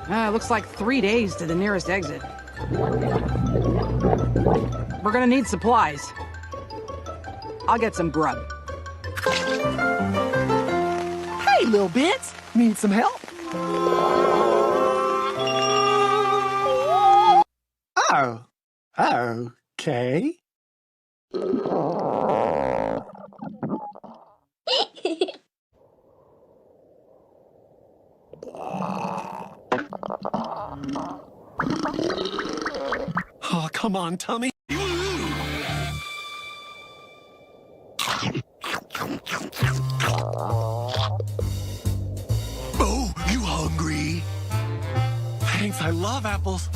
Looks like 3 days to the nearest exit. We're gonna need supplies. I'll get some grub. Hey, little bits. Need some help? Oh. Okay. Oh, come on, Tummy. Oh, you hungry? Thanks, I love apples.